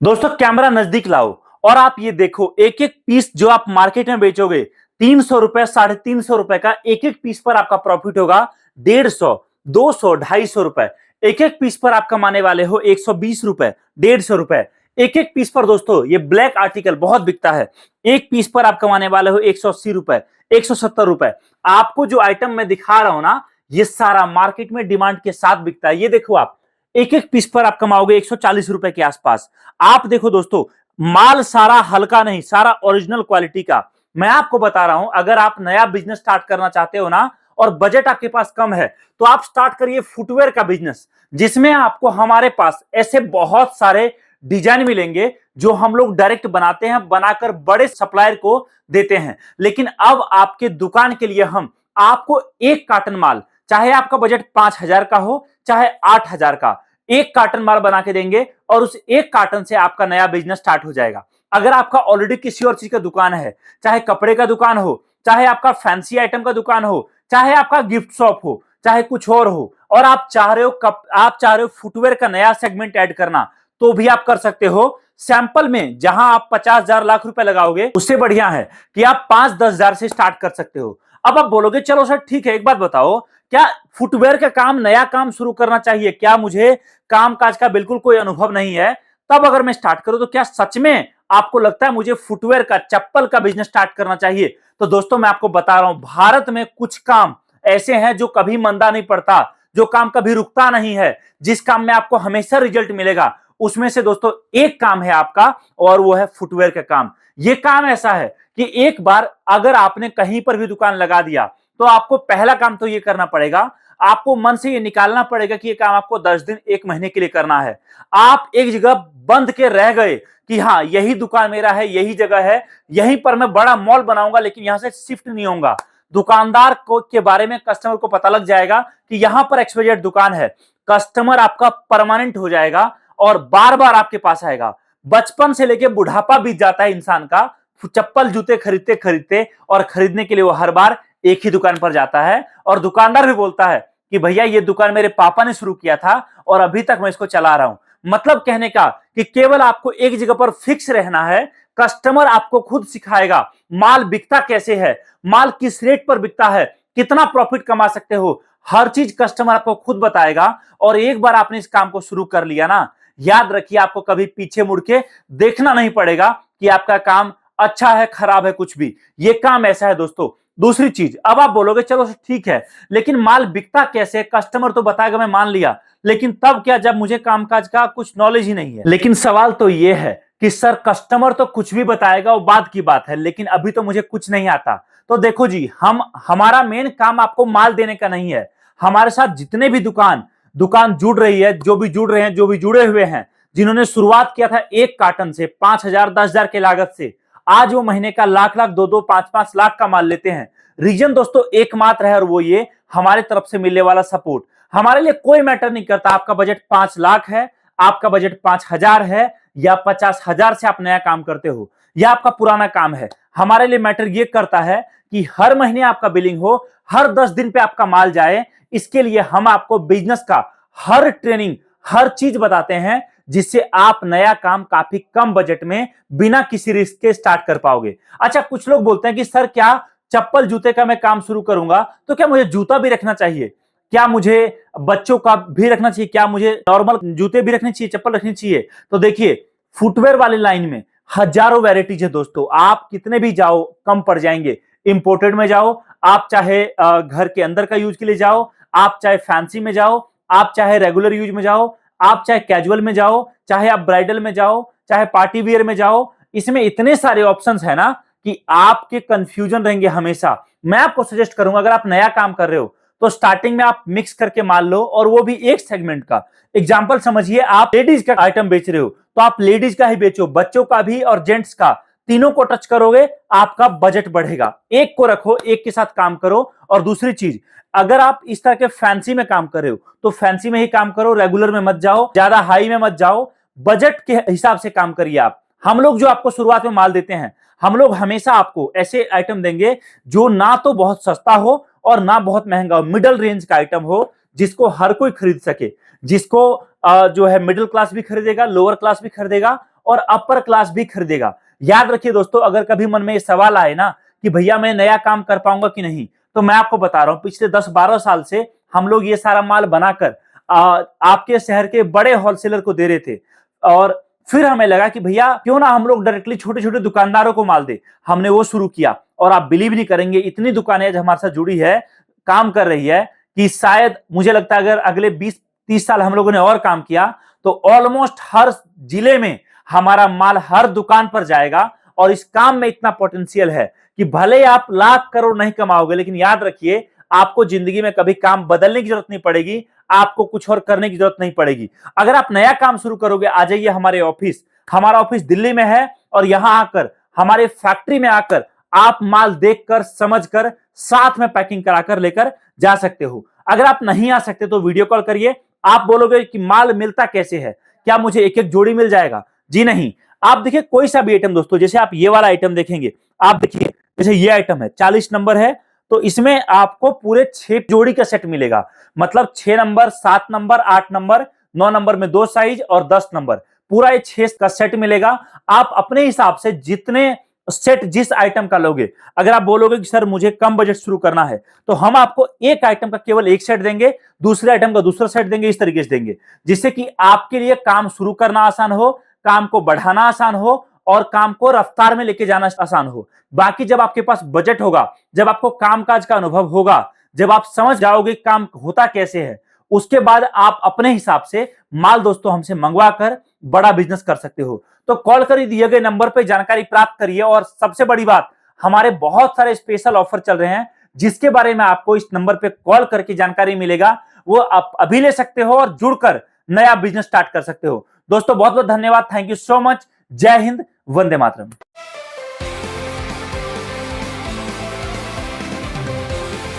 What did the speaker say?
दोस्तों कैमरा नजदीक लाओ और आप ये देखो, एक एक पीस जो आप मार्केट में बेचोगे 300 रुपए, 350 रुपए का एक एक पीस पर आपका प्रॉफिट होगा 150, 200, 250 रुपए। एक एक पीस पर आप कमाने वाले हो 120 रुपए, 150 रुपए। एक एक पीस पर दोस्तों ये ब्लैक आर्टिकल बहुत बिकता है, एक पीस पर आप कमाने वाले हो 180 रुपए, 170 रुपए। आपको जो आइटम मैं दिखा रहा हूं ना, ये सारा मार्केट में डिमांड के साथ बिकता है। ये देखो, आप एक एक पीस पर आप कमाओगे 140 रुपए के आसपास। आप देखो दोस्तों, माल सारा हल्का नहीं, सारा ओरिजिनल क्वालिटी का। मैं आपको बता रहा हूं, अगर आप नया बिजनेस स्टार्ट करना चाहते हो ना और बजट आपके पास कम है, तो आप स्टार्ट करिए फुटवेयर का बिजनेस, जिसमें आपको हमारे पास ऐसे बहुत सारे डिजाइन मिलेंगे जो हम लोग डायरेक्ट बनाते हैं, बनाकर बड़े सप्लायर को देते हैं। लेकिन अब आपके दुकान के लिए हम आपको एक कार्टन माल, चाहे आपका बजट 5,000 का हो चाहे 8,000 का, एक कार्टन माल बना के देंगे और उस एक कार्टन से आपका नया बिजनेस स्टार्ट हो जाएगा। अगर आपका ऑलरेडी किसी और चीज का दुकान है, चाहे कपड़े का दुकान हो, चाहे आपका फैंसी आइटम का दुकान हो, चाहे आपका गिफ्ट शॉप हो, चाहे कुछ और हो, और आप चाह रहे हो फुटवेयर का नया सेगमेंट ऐड करना, तो भी आप कर सकते हो। सैंपल में जहां आप 50,000 लाख रुपए लगाओगे, उससे बढ़िया है कि आप 5-10,000 से स्टार्ट कर सकते हो। अब आप बोलोगे चलो सर ठीक है, एक बात बताओ, क्या फुटवेयर का काम, नया काम शुरू करना चाहिए, क्या मुझे काम काज का बिल्कुल कोई अनुभव नहीं है, तब अगर मैं स्टार्ट करूं तो क्या सच में आपको लगता है मुझे फुटवेयर का, चप्पल का बिजनेस स्टार्ट करना चाहिए? तो दोस्तों मैं आपको बता रहा हूं, भारत में कुछ काम ऐसे हैं जो कभी मंदा नहीं पड़ता, जो काम कभी रुकता नहीं है, जिस काम में आपको हमेशा रिजल्ट मिलेगा। उसमें से दोस्तों एक काम है आपका, और वो है फुटवेयर का काम। ये काम ऐसा है कि एक बार अगर आपने कहीं पर भी दुकान लगा दिया, तो आपको पहला काम तो ये करना पड़ेगा, आपको मन से ये निकालना पड़ेगा कि ये काम आपको 10 दिन, 1 महीने के लिए करना है। आप एक जगह बंद के रह गए कि हाँ यही दुकान मेरा है, यही जगह है, यहीं पर मैं बड़ा मॉल बनाऊंगा, लेकिन यहां से शिफ्ट नहीं होऊंगा। दुकानदार को के बारे में कस्टमर को पता लग जाएगा कि यहां पर XYZ दुकान है, कस्टमर आपका परमानेंट हो जाएगा और बार बार आपके पास आएगा। बचपन से लेके बुढ़ापा बीत जाता है इंसान का चप्पल जूते खरीदते खरीदते, और खरीदने के लिए वो हर बार एक ही दुकान पर जाता है, और दुकानदार भी बोलता है कि भैया ये दुकान मेरे पापा ने शुरू किया था और अभी तक मैं इसको चला रहा हूं। मतलब कहने का कि केवल आपको एक जगह पर फिक्स रहना है, कस्टमर आपको खुद सिखाएगा माल बिकता कैसे है, माल किस रेट पर बिकता है, कितना प्रॉफिट कमा सकते हो, हर चीज कस्टमर आपको खुद बताएगा। और एक बार आपने इस काम को शुरू कर लिया ना, याद रखिए आपको कभी पीछे मुड़ के देखना नहीं पड़ेगा कि आपका काम अच्छा है, खराब है, कुछ भी। ये काम ऐसा है दोस्तों। दूसरी चीज, अब आप बोलोगे चलो ठीक है, लेकिन माल बिकता कैसे, कस्टमर तो बताएगा, मैं मान लिया, लेकिन तब क्या जब मुझे कामकाज का कुछ नॉलेज ही नहीं है। लेकिन सवाल तो ये है कि सर कस्टमर तो कुछ भी बताएगा, वो बात की बात है, लेकिन अभी तो मुझे कुछ नहीं आता। तो देखो जी, हमारा मेन काम आपको माल देने का नहीं है। हमारे साथ जितने भी दुकान जुड़ रही है, जो भी जुड़ रहे हैं, जो भी जुड़े हुए हैं, जिन्होंने शुरुआत किया था एक कार्टन से 5,000, 10,000 के लागत से, आज वो महीने का लाख लाख, 2-2, 5-5 लाख का माल लेते हैं। रीजन दोस्तों एकमात्र है, और वो ये हमारे तरफ से मिलने वाला सपोर्ट। हमारे लिए कोई मैटर नहीं करता आपका बजट 5 लाख है, आपका बजट 5,000 है, या 50,000 से आप नया काम करते हो, या आपका पुराना काम है। हमारे लिए मैटर ये करता है कि हर महीने आपका बिलिंग हो, हर 10 दिन पे आपका माल जाए। इसके लिए हम आपको बिजनेस का हर ट्रेनिंग, हर चीज बताते हैं, जिससे आप नया काम काफी कम बजट में बिना किसी रिस्क के स्टार्ट कर पाओगे। अच्छा, कुछ लोग बोलते हैं कि सर क्या चप्पल जूते का मैं काम शुरू करूंगा तो क्या मुझे जूता भी रखना चाहिए, क्या मुझे बच्चों का भी रखना चाहिए, क्या मुझे नॉर्मल जूते भी रखने चाहिए, चप्पल रखनी चाहिए? तो देखिए, फुटवेयर वाली लाइन में हजारों वैरायटीज है दोस्तों, आप कितने भी जाओ कम पड़ जाएंगे। इंपोर्टेड में जाओ, आप चाहे घर के अंदर का यूज के लिए जाओ, आप चाहे फैंसी में जाओ, आप चाहे रेगुलर यूज में जाओ, आप चाहे कैजुअल में जाओ, चाहे आप ब्राइडल में जाओ, चाहे पार्टी वियर में जाओ, इसमें इतने सारे ऑप्शंस है ना कि आपके कंफ्यूजन रहेंगे हमेशा। मैं आपको सजेस्ट करूंगा, अगर आप नया काम कर रहे हो तो स्टार्टिंग में आप मिक्स करके माल लो, और वो भी एक सेगमेंट का। एग्जांपल समझिए, आप लेडीज का आइटम बेच रहे हो तो आप लेडीज का ही बेचो, बच्चों का भी और जेंट्स का, तीनों को टच करोगे, आपका बजट बढ़ेगा। एक को रखो, एक के साथ काम करो। और दूसरी चीज, अगर आप इस तरह के फैंसी में काम कर रहे हो तो फैंसी में ही काम करो, रेगुलर में मत जाओ, ज्यादा हाई में मत जाओ, बजट के हिसाब से काम करिए आप। हम लोग जो आपको शुरुआत में माल देते हैं, हम लोग हमेशा आपको ऐसे आइटम देंगे जो ना तो बहुत सस्ता हो और ना बहुत महंगा हो, मिडिल रेंज का आइटम हो, जिसको हर कोई खरीद सके, जिसको जो है मिडिल क्लास भी खरीदेगा, लोअर क्लास भी खरीदेगा, और अपर क्लास भी खरीदेगा। याद रखिए दोस्तों, अगर कभी मन में ये सवाल आए ना कि भैया मैं नया काम कर पाऊंगा कि नहीं, तो मैं आपको बता रहा हूं पिछले 10-12 साल से हम लोग ये सारा माल बनाकर आपके शहर के बड़े होलसेलर को दे रहे थे। और फिर हमें लगा कि भैया क्यों ना हम लोग डायरेक्टली छोटे छोटे दुकानदारों को माल दे। हमने वो शुरू किया और आप बिलीव नहीं करेंगे, इतनी दुकानें आज हमारे साथ जुड़ी है, काम कर रही है कि शायद मुझे लगता है अगर अगले 20-30 साल हम लोगों ने और काम किया तो ऑलमोस्ट हर जिले में हमारा माल हर दुकान पर जाएगा। और इस काम में इतना पोटेंशियल है कि भले आप लाख करोड़ नहीं कमाओगे, लेकिन याद रखिए आपको जिंदगी में कभी काम बदलने की जरूरत नहीं पड़ेगी, आपको कुछ और करने की जरूरत नहीं पड़ेगी। अगर आप नया काम शुरू करोगे, आ जाइए हमारे ऑफिस। हमारा ऑफिस दिल्ली में है और यहां आकर हमारे फैक्ट्री में आकर आप माल देखकर समझकर साथ में पैकिंग कराकर लेकर जा सकते हो। अगर आप नहीं आ सकते तो वीडियो कॉल करिए। आप बोलोगे कि माल मिलता कैसे है, क्या मुझे एक एक जोड़ी मिल जाएगा? जी नहीं। आप देखिए कोई सा भी आइटम दोस्तों, जैसे आप ये वाला आइटम देखेंगे, आप देखिए जैसे ये आइटम है 40 नंबर है, तो इसमें आपको पूरे 6 जोड़ी का सेट मिलेगा। मतलब 6 नंबर, 7 नंबर, 8 नंबर, 9 नंबर में 2 साइज और 10 नंबर, पूरा ये 6 का सेट मिलेगा। आप अपने हिसाब से जितने सेट जिस आइटम का लोगे, अगर आप बोलोगे कि सर मुझे कम बजट शुरू करना है, तो हम आपको एक आइटम का केवल एक सेट देंगे, दूसरे आइटम का दूसरा सेट देंगे, इस तरीके से देंगे, जिससे कि आपके लिए काम शुरू करना आसान हो, काम को बढ़ाना आसान हो और काम को रफ्तार में लेके जाना आसान हो। बाकी जब आपके पास बजट होगा, जब आपको कामकाज का अनुभव होगा, जब आप समझ जाओगे काम होता कैसे है, उसके बाद आप अपने हिसाब से माल दोस्तों हमसे मंगवा कर बड़ा बिजनेस कर सकते हो। तो कॉल कर दिए गए नंबर पर जानकारी प्राप्त करिए। और सबसे बड़ी बात, हमारे बहुत सारे स्पेशल ऑफर चल रहे हैं, जिसके बारे में आपको इस नंबर पे कॉल करके जानकारी मिलेगा, वो आप अभी ले सकते हो और जुड़कर नया बिजनेस स्टार्ट कर सकते हो। दोस्तों बहुत बहुत धन्यवाद, थैंक यू सो मच। जय हिंद, वंदे मातरम।